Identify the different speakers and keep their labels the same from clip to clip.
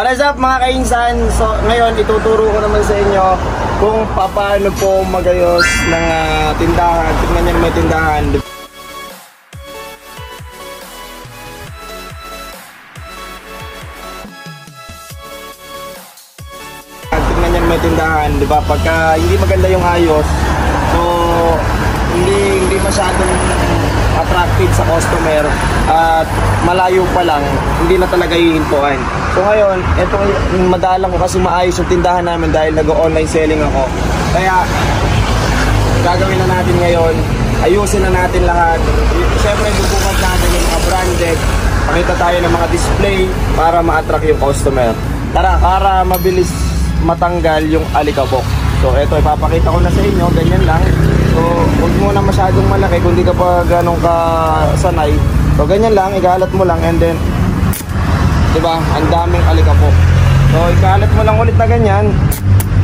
Speaker 1: What is up mga kainsan? So ngayon ituturo ko naman sa inyo kung paano po magayos ng tindahan. Tingnan nyo may tindahan. Tingnan nyo may tindahan, di ba? Pagka hindi maganda yung ayos, so hindi masyadong attractive sa customer at malayo pa lang, hindi na talaga hihintuan. So ngayon, ito madalang ko kasi maayos yung tindahan namin dahil nag-online selling ako. Kaya gagawin na natin ngayon, ayusin na natin lahat. Siyempre bubukat natin yung mga branded, pakita tayo ng mga display para ma-attract yung customer. Tara, para mabilis matanggal yung alikabok. So ito ipapakita ko na sa inyo, ganyan lang. So huwag mo na masyadong malaki kung di ka pa ganong kasanay. So ganyan lang, ikalat mo lang and then diba, ang daming alikabok. So ikalat mo lang ulit na ganyan,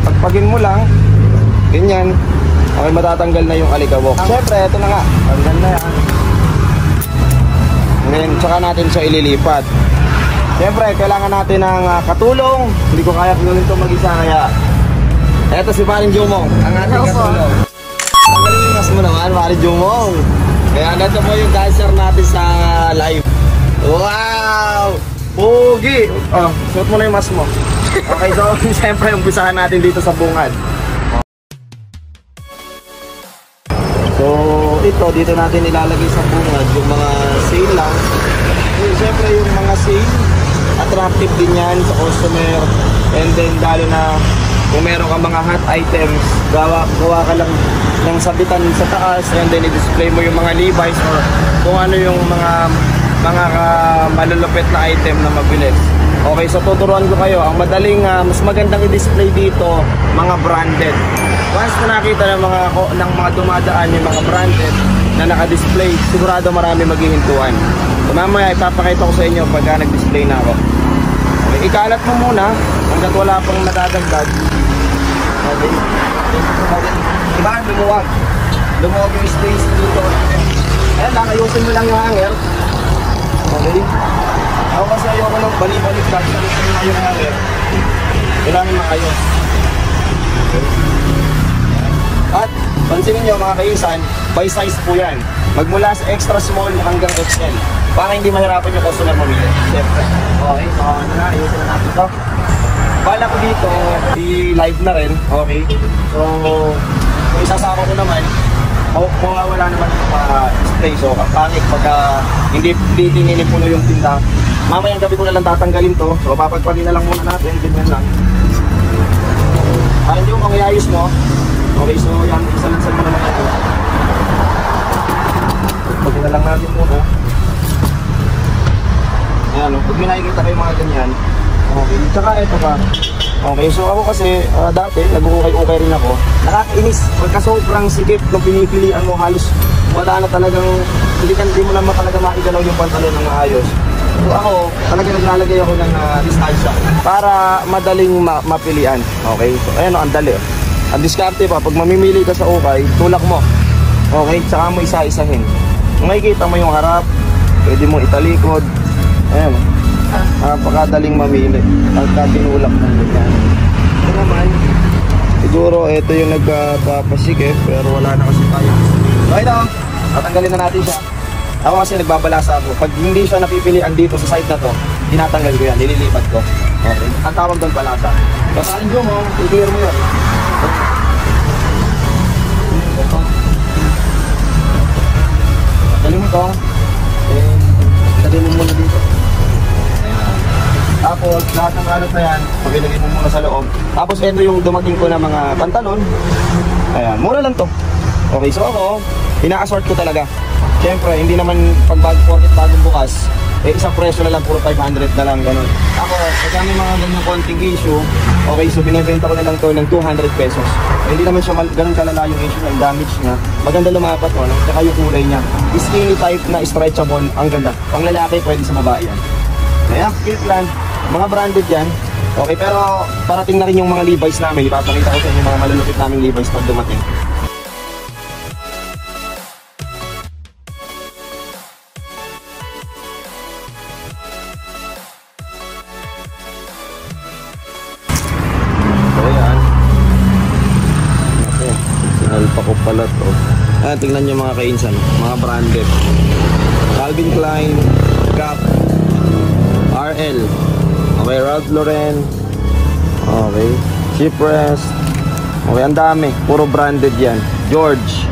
Speaker 1: pagpagin mo lang ganyan, okay, matatanggal na yung alikabok. Siyempre ito na nga, tanggal na yan. Ngayon tsaka natin siya ililipat. Siyempre kailangan natin ng katulong. Hindi ko kaya gawin ito mag-isa, kaya eto si Paring Jumong, ang ating katulong. Tanggalin yung mas mo naman, Paring Jumong. Kaya nito po yung dancer natin sa live. Wow! Pogi! Oh, suot mo na yung mas mo. Okay, so siyempre umpisahan natin dito sa bungad. So ito, dito natin ilalagay sa bungad yung mga sale lang. So, siyempre yung mga sale, attractive din yan sa customer. And then lalo na kung meron ka mga hot items, gawa ka lang ng sabitan sa taas and then i-display mo yung mga Levi's or kung ano yung mga malulupit na item na mabilis. Okay, so tuturuan ko kayo. Ang madaling, mas magandang i-display dito, mga branded. Once na nakita ng mga dumadaan yung mga branded na naka-display, sigurado marami maghihintuan. So mamaya ipapakita ko sa inyo pagka nag-display na ako. Okay, ikalat mo muna hanggat wala pang nadadagdag. Okay. Diba? Lumuwag yung space dito. Ayan lang, ayusin mo lang yung hanger. Okay. Ako kasi ayoko nang balik-balik dahil na yung hanger. Kailangan maayos. Okay. At pansinin nyo mga kaisan, by size po yan. Magmula sa extra small hanggang XL. Para hindi mahirapan yung customer mamili. Siyempre. Okay, so ano na, ayusin na natin ito. Bala ko dito, i-live na rin. Okay. So, kung isasama ko naman, mawawala naman yung display. So, pangit pagka hindi nilipuno yung tinda. Mamayang gabi ko na lang tatanggalin to. So, papagpagin na lang muna natin. Ganyan lang. Hindi mo mangyayos mo. Okay, so yan. Isa-lansan mo naman ito. Pagpagin na lang natin muna. Ayan, pag may nakikita kayo mga ganyan. Okay, tsaka ito pa. Okay, so ako kasi dati nag-ukay-ukay rin ako. Nakakainis, pagka sobrang sikip nung pinipilian mo, halos wala na talagang, hindi mo naman talaga maigalaw yung pantalon ng maayos. So ako, talaga naglalagay ako ng distansya para madaling mapilian. Okay, so ayan o, ang dali. Ang diskarte pa, pag mamimili ka sa ukay, tulak mo. Okay, tsaka mo isa-isahin. Kung makikita mo yung harap, pwede mo italikod. Ayan o. Napakadaling mamili pagka tinulak ng ganyan. Ito naman, siguro ito yung nagpapasikip pero wala na kasi tayo. So ito, tatanggalin na natin siya. Ako kasi nagbabalasa ako. Pag hindi siya napipilian dito sa side na to, tinatanggal ko yan, nililipat ko. Okay, ang tawag doon balasa. So saan nyo mo, i-clear mo yun. Tanggalin mo ito. Tanggalin mo muna dito. Tapos lahat ng alot na yan, pagilagay mo muna sa loob. Tapos ito yung dumating ko na mga pantalon. Ayan, mura lang to. Okay, so ako, ina-assort ko talaga. Siyempre, hindi naman pag bagong bukas, isang presyo na lang, puro 500 na lang, ganun. Ako, pagka may mga ganyang konting issue, okay, so binibenta ko na lang to ng 200 pesos. Hindi naman siya ganun kalala yung issue ng damage niya. Maganda lumapat to, tsaka yung kulay niya. Skinny type na stretchable, ang ganda. Pang lalaki, pwede sa babae yan. Kaya, Kirkland. Mga branded yan. Okay, pero parating na rin yung mga Levi's namin. Ipapakita ko sa inyo mga malulupit naming Levi's pag dumating. Alpha ko pala to. Ayan, tingnan nyo mga kainsan, mga branded. Calvin Klein, Gap, RL, okay, Ralph Lauren, okay, Cypress, okay, ang dami, puro branded yan. George,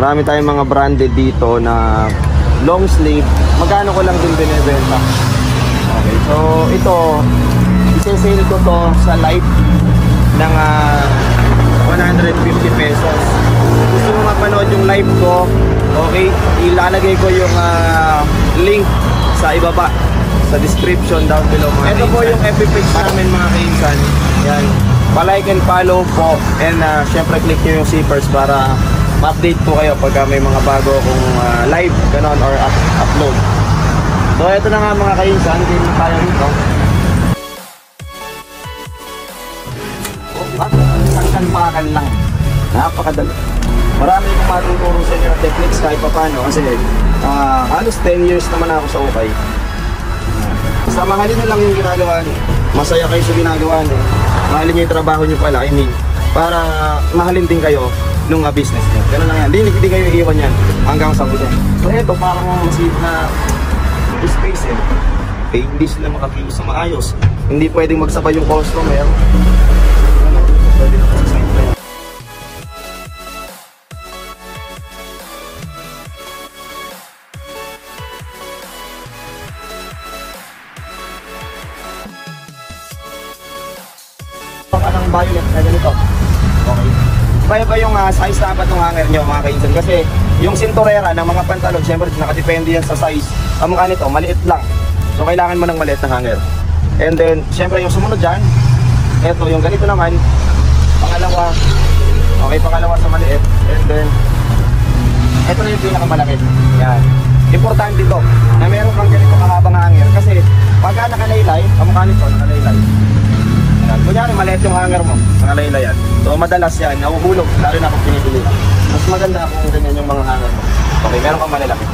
Speaker 1: marami tayong mga branded dito na long sleeve. Magkano ko lang din binibenta. Okay, so ito, isesale ko to sa live ng 150 pesos. Gusto mo mapanood yung live ko, okay, ilalagay ko yung link sa ibaba, sa description down below mga ito kainsan. Po yung FB page namin mga kainsan. Yan, pa-like and follow po. And syempre click nyo yung zippers para ma-update po kayo pagka may mga bago kung live, ganon, or upload. So ito na nga mga kainsan, game na tayo nito. Pakan lang, napakadali. Marami kong matuturo sa inyo ng techniques kahit pa paano kasi halos 10 years naman ako sa ukay. Basta mahalin nyo lang yung ginagawa nyo, masaya kayo sa ginagawa nyo, mahalin nyo yung trabaho nyo pala, I mean, para mahalin din kayo nung business nyo. Ganun lang yan, hindi kayo iiwan yan hanggang sa huli. So ito parang masip na space eh, hindi sila makakilos sa maayos, hindi pwedeng magsabay yung customer. Pwede na sa side pa yan. Anong violet na ganito. Okay. Iba-iba yung size dapat ng hanger nyo mga kainsan. Kasi yung sinturera ng mga pantalon, syempre nakadepende yan sa size. Ang mukha nito, maliit lang. So kailangan mo ng maliit na hanger. And then, syempre yung sumunod dyan, eto yung ganito naman, pangalawa, okay, pangalawa sa maliit, and then ito na yung pinakamalaki. Yan, importante ito na meron kang ganito kahabang hanger kasi pagka nakalaylay, kamukha nito nakalaylay, yan, kunyari maliit yung hanger mo, nakalaylay yan, so madalas yan, nahuhulog, lalo na kung pinipili ka. Mas maganda kung ganyan yung mga hanger mo. Okay, meron kang malalaki.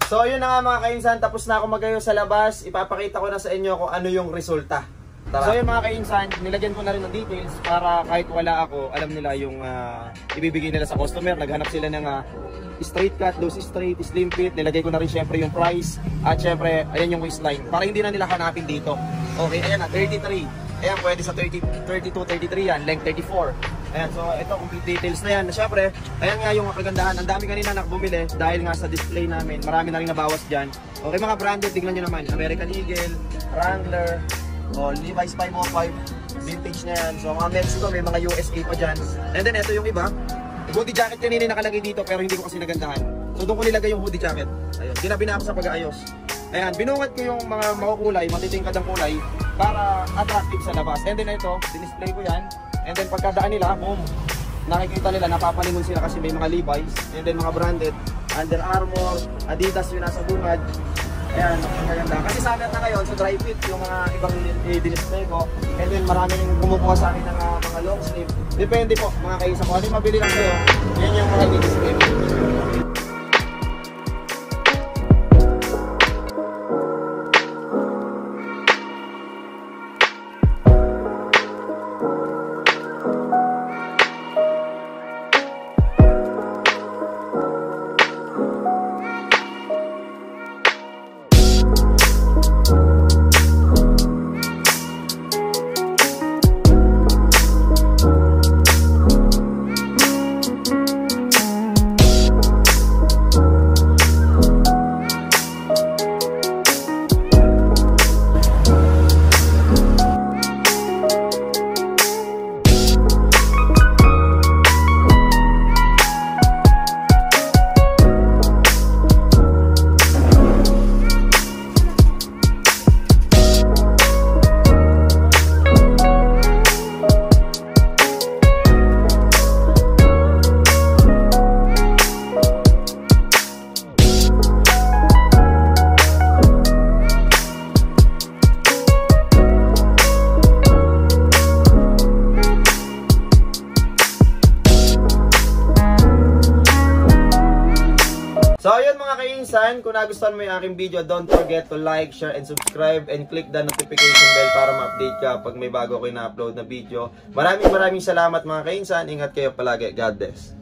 Speaker 1: So yun na nga mga kainsan, tapos na ako magayo sa labas. Ipapakita ko na sa inyo kung ano yung resulta. Tara. So yun mga kainsan, nilagyan ko na rin ng details para kahit wala ako, alam nila yung ibibigay nila sa customer. Naghanap sila ng straight cut, loose straight, slim fit. Nilagay ko na rin syempre yung price. At syempre, ayan yung waistline. Para hindi na nila hanapin dito. Okay, ayan na, 33. Ayan, pwede sa 32, 33 yan, length 34. Ayan, so ito complete details na yan. Siyempre, ayan nga yung kagandahan. Ang dami kanina nakabumili dahil nga sa display namin. Marami na rin nabawas dyan. Okay mga branded, tignan nyo naman. American Eagle, Wrangler, Levi's 505, vintage na yan. So mga Mexico, may mga USA pa dyan. And then ito yung iba. Hoodie jacket kanina nakalagay dito pero hindi ko kasi nagandahan. So doon ko nilagay yung hoodie jacket. Ayun, ginabi na ako sa pag-aayos. Ayan, binungat ko yung mga makukulay, matitingkad ang kulay para attractive sa labas. And then ito, dinisplay ko yan. And then pagkadaan nila, boom, nakikita nila, napapalingon sila kasi may mga Levi's. And then mga branded, Under Armour, Adidas yung nasa bungad. Ayan, maganda. Kasi summer na ngayon, so dry fit yung mga ibang i-display ko. And then marami rin kumukuha sa akin ng mga long sleeve. Depende po mga kaisa ko. Ano yung mabili lang kayo, yan yung mga i-display. So ayun mga kainsan, kung nagustuhan mo yung aking video, don't forget to like, share, and subscribe, and click the notification bell para ma-update ka pag may bago ko na-upload na video. Maraming salamat mga kainsan, ingat kayo palagi, God bless.